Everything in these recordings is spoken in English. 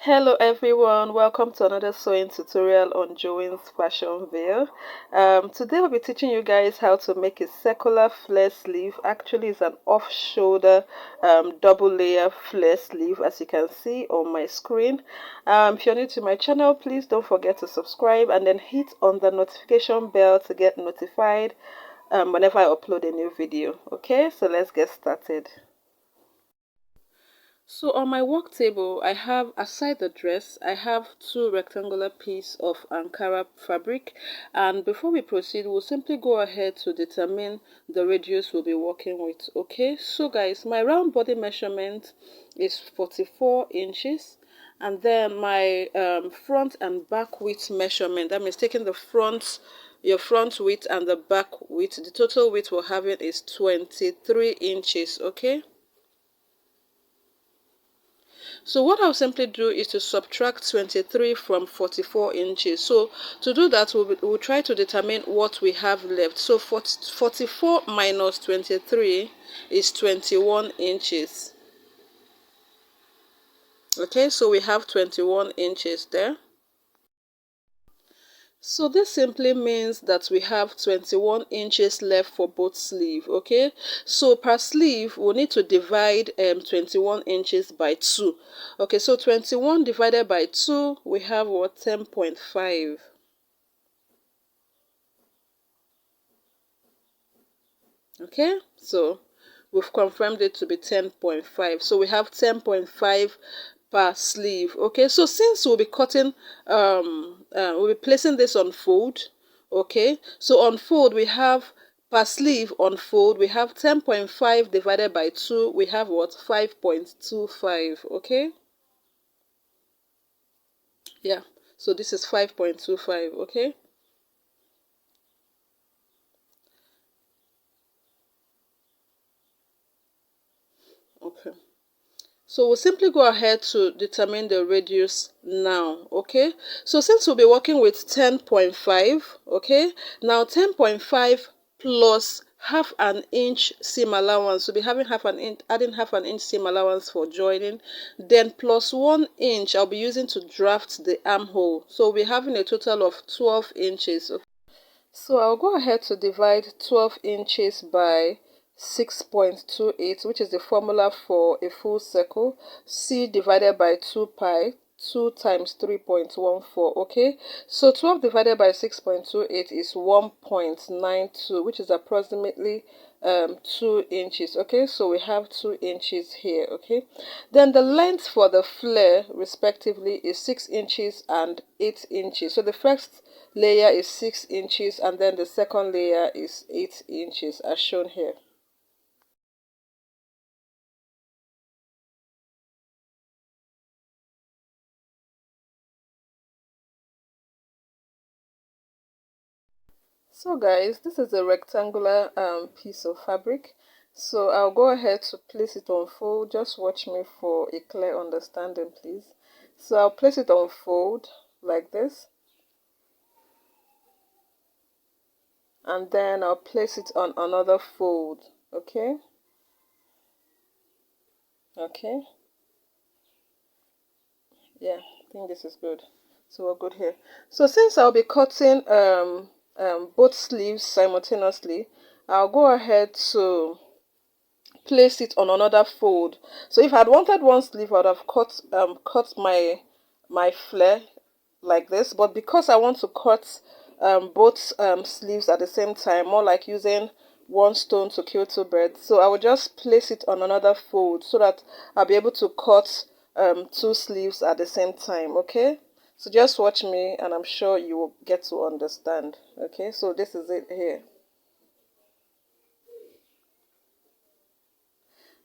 Hello everyone, welcome to another sewing tutorial on Jowins Fashion Veil. Today I'll be teaching you guys how to make a circular flare sleeve. Actually it's an off-shoulder double layer flare sleeve, as you can see on my screen. If you're new to my channel, please don't forget to subscribe and then hit on the notification bell to get notified whenever I upload a new video. Okay, so let's get started. So on my work table, I have, aside the dress, I have two rectangular pieces of Ankara fabric. And before we proceed, we'll simply go ahead to determine the radius we'll be working with. Okay, so guys, my round body measurement is 44 inches. And then my front and back width measurement, that means taking the front, your front width and the back width, the total width we're having is 23 inches. Okay. So what I'll simply do is to subtract 23 from 44 inches. So to do that, we'll try to determine what we have left. So 44 minus 23 is 21 inches. Okay, so we have 21 inches there. So this simply means that we have 21 inches left for both sleeve. Okay, so per sleeve we'll need to divide 21 inches by 2. Okay, so 21 divided by 2, we have what? 10.5. Okay, so we've confirmed it to be 10.5. So we have 10.5 per sleeve. Okay, so since we'll be cutting we'll be placing this on fold. Okay, so on fold we have, per sleeve on fold we have 10.5 divided by 2, we have what? 5.25. okay, yeah, so this is 5.25. okay. Okay, so we'll simply go ahead to determine the radius now. Okay, so since we'll be working with 10.5, okay, now 10.5 plus half an inch seam allowance, we'll be having half an inch, adding half an inch seam allowance for joining, then plus 1 inch I'll be using to draft the armhole, so we're having a total of 12 inches. Okay. So I'll go ahead to divide 12 inches by 6.28, which is the formula for a full circle. C divided by 2 pi, 2 times 3.14. Okay, so 12 divided by 6.28 is 1.92, which is approximately 2 inches. Okay, so we have 2 inches here. Okay, then the length for the flare respectively is 6 inches and 8 inches. So the first layer is 6 inches and then the second layer is 8 inches as shown here. So guys, this is a rectangular piece of fabric. So I'll go ahead to place it on fold. Just watch me for a clear understanding, please. So I'll place it on fold like this. And then I'll place it on another fold. Okay. Okay. Yeah, I think this is good. So we're good here. So since I'll be cutting both sleeves simultaneously, I'll go ahead to place it on another fold. So if I'd wanted one sleeve, I would have cut my flare like this. But because I want to cut both sleeves at the same time, more like using one stone to kill two birds, so I will just place it on another fold so that I'll be able to cut two sleeves at the same time. Okay, so just watch me and I'm sure you will get to understand. Okay, so this is it here.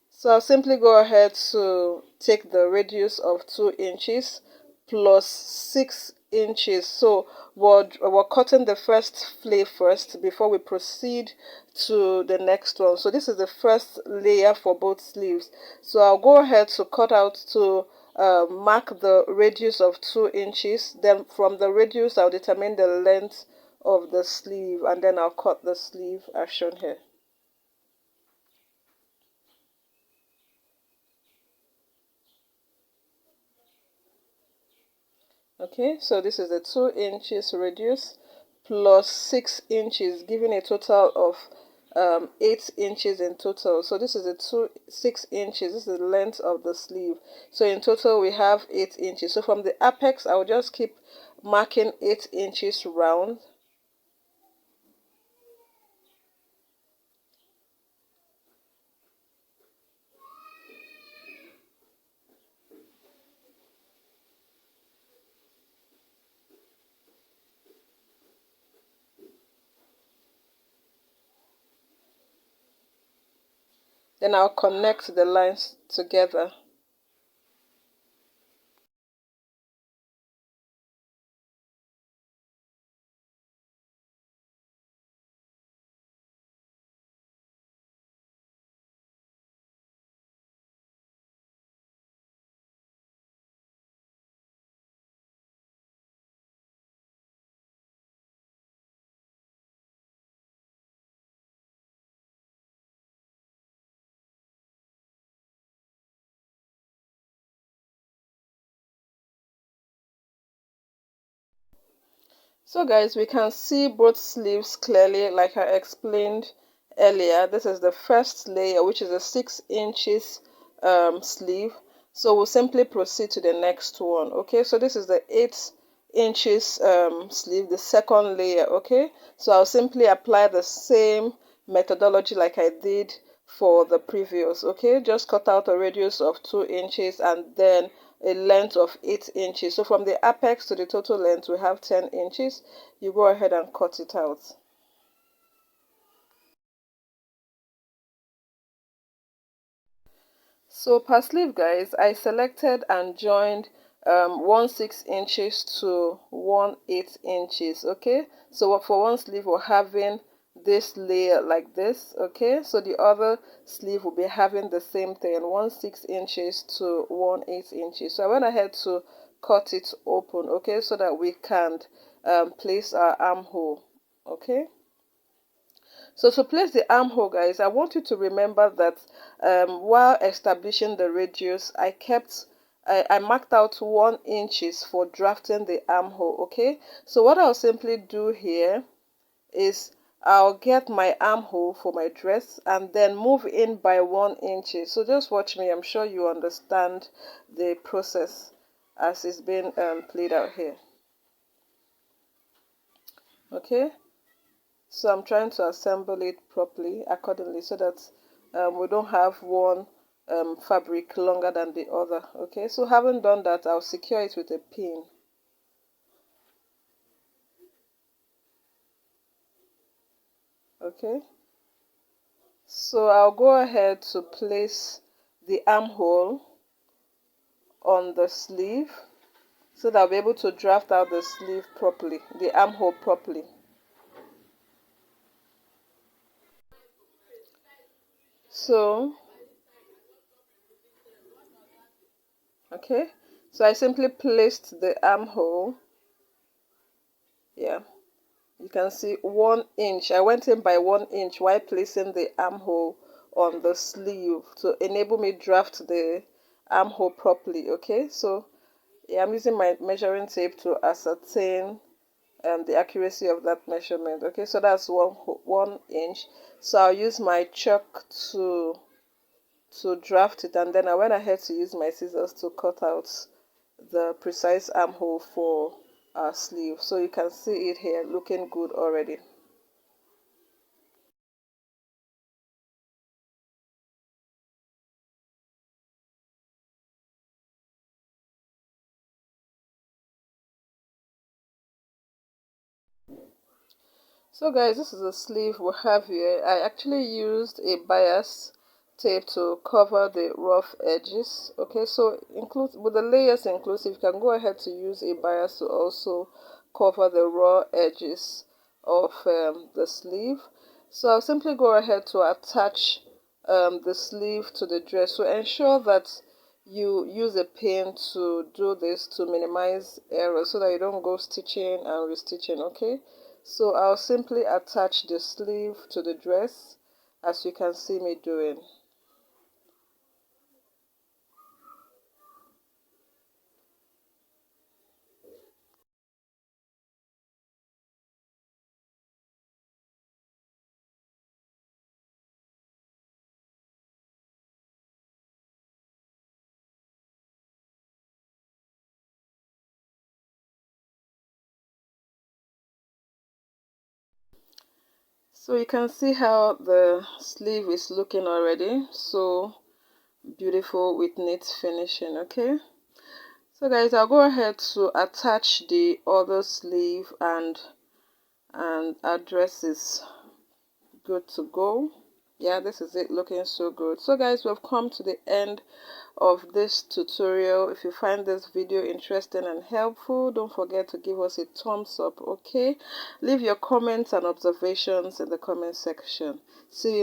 So I'll simply go ahead to take the radius of 2 inches plus 6 inches. So we're cutting the first flare first before we proceed to the next one. So this is the first layer for both sleeves. So I'll go ahead to cut out to mark the radius of 2 inches. Then from the radius I'll determine the length of the sleeve and then I'll cut the sleeve as shown here. Okay, so this is the 2 inches radius plus 6 inches, giving a total of 8 inches in total. So this is the 6 inches. This is the length of the sleeve. So in total we have 8 inches. So from the apex, I will just keep marking 8 inches round. Then I'll connect the lines together. So guys, we can see both sleeves clearly like I explained earlier. This is the first layer, which is a 6 inches sleeve. So we'll simply proceed to the next one. Okay, so this is the 8 inches sleeve, the second layer. Okay, so I'll simply apply the same methodology like I did for the previous. Okay, just cut out a radius of 2 inches and then a length of 8 inches. So from the apex to the total length we have 10 inches. You go ahead and cut it out. So per sleeve guys, I selected and joined 1 6 inches to 1 8 inches. Okay, so for one sleeve we're having this layer like this. Okay, so the other sleeve will be having the same thing, 1 6 inches to 1 8 inches. So I went ahead to cut it open, okay, so that we can place our armhole. Okay, so to place the armhole guys, I want you to remember that while establishing the radius, I marked out 1 inches for drafting the armhole. Okay, so what I'll simply do here is I'll get my armhole for my dress and then move in by 1 inch. So just watch me. I'm sure you understand the process as it's being played out here. Okay, so I'm trying to assemble it properly accordingly so that we don't have one fabric longer than the other. Okay, so having done that, I'll secure it with a pin. Okay, so I'll go ahead to place the armhole on the sleeve so that I'll be able to draft out the sleeve properly, the armhole properly. So okay, so I simply placed the armhole. Yeah, you can see 1 inch. I went in by 1 inch while placing the armhole on the sleeve to enable me draft the armhole properly. Okay, so yeah, I'm using my measuring tape to ascertain the accuracy of that measurement. Okay, so that's 1 inch. So I'll use my chalk to draft it, and then I went ahead to use my scissors to cut out the precise armhole for our sleeve. So you can see it here looking good already. So guys, this is a sleeve we have here. I actually used a bias tape to cover the rough edges. Okay, so include with the layers inclusive, you can go ahead to use a bias to also cover the raw edges of the sleeve. So I'll simply go ahead to attach the sleeve to the dress. So ensure that you use a pin to do this to minimize error so that you don't go stitching and restitching. Okay, so I'll simply attach the sleeve to the dress as you can see me doing. So you can see how the sleeve is looking already. So beautiful with neat finishing. Okay, so guys, I'll go ahead to attach the other sleeve, and our dress is good to go. Yeah, this is it, looking so good. So guys, we've come to the end of this tutorial. If you find this video interesting and helpful, don't forget to give us a thumbs up. Okay, leave your comments and observations in the comment section. See you.